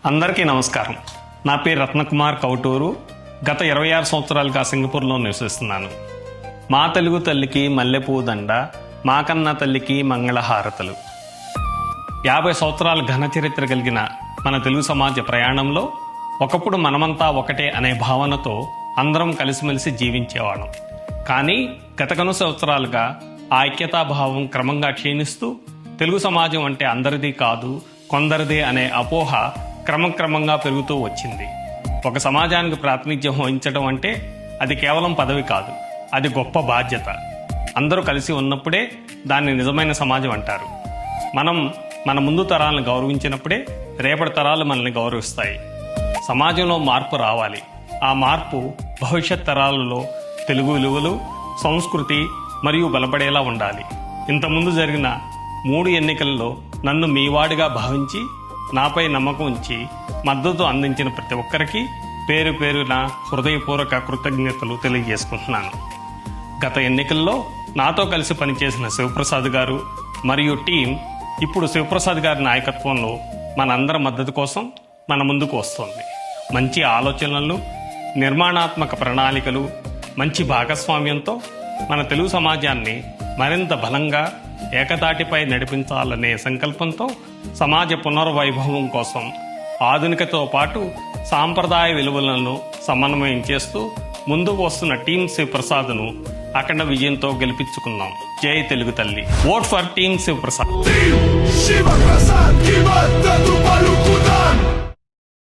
అందరికీ నమస్కారం. నా పేరు రత్నకుమార్ కౌటూరు. గత 26 సంవత్సరాలుగా సింగపూర్లో నివసిస్తున్నాను. మా తెలుగు తల్లికి మల్లెపూ దండ, మా కన్న తల్లికి మంగళహారతలు. 50 సంవత్సరాల ఘన చరిత్ర కలిగిన మన తెలుగు సమాజ ప్రయాణంలో ఒకప్పుడు మనమంతా ఒకటే అనే భావనతో అందరం కలిసిమెలిసి జీవించేవాళ్ళం. కానీ గత కొన్ని సంవత్సరాలుగా ఆ ఐక్యతాభావం క్రమంగా క్షీణిస్తూ తెలుగు సమాజం అంటే అందరిది కాదు, కొందరిదే అనే అపోహ క్రమక్రమంగా పెరుగుతూ వచ్చింది. ఒక సమాజానికి ప్రాతినిధ్యం వహించడం అంటే అది కేవలం పదవి కాదు, అది గొప్ప బాధ్యత. అందరూ కలిసి ఉన్నప్పుడే దాన్ని నిజమైన సమాజం అంటారు. మనం మన ముందు తరాలను గౌరవించినప్పుడే రేపటి తరాలు మనల్ని గౌరవిస్తాయి. సమాజంలో మార్పు రావాలి. ఆ మార్పు భవిష్యత్ తరాలలో తెలుగు విలువలు, సంస్కృతి మరియు బలపడేలా ఉండాలి. ఇంతకుముందు జరిగిన 3 ఎన్నికల్లో నన్ను మీవాడిగా భావించి నాపై నమ్మకం ఉంచి మద్దతు అందించిన ప్రతి ఒక్కరికి పేరు పేరున హృదయపూర్వక కృతజ్ఞతలు తెలియజేసుకుంటున్నాను. గత ఎన్నికల్లో నాతో కలిసి పనిచేసిన శివప్రసాద్ గారు మరియు టీం ఇప్పుడు శివప్రసాద్ గారి నాయకత్వంలో మనందరి మద్దతు కోసం మన ముందుకు వస్తోంది. మంచి ఆలోచనలు, నిర్మాణాత్మక ప్రణాళికలు, మంచి భాగస్వామ్యంతో మన తెలుగు సమాజాన్ని మరింత బలంగా ఏకతాటిపై నడిపించాలనే సంకల్పంతో సమాజ పునర్వైభవం కోసం ఆధునికతో పాటు సాంప్రదాయ విలువలను సమన్వయం చేస్తూ ముందుకు వస్తున్న టీం శివప్రసాద్ను అఖండ విజయంతో గెలిపించుకున్నాం. జై Telugu Talli. Vote for team Sivaprasad.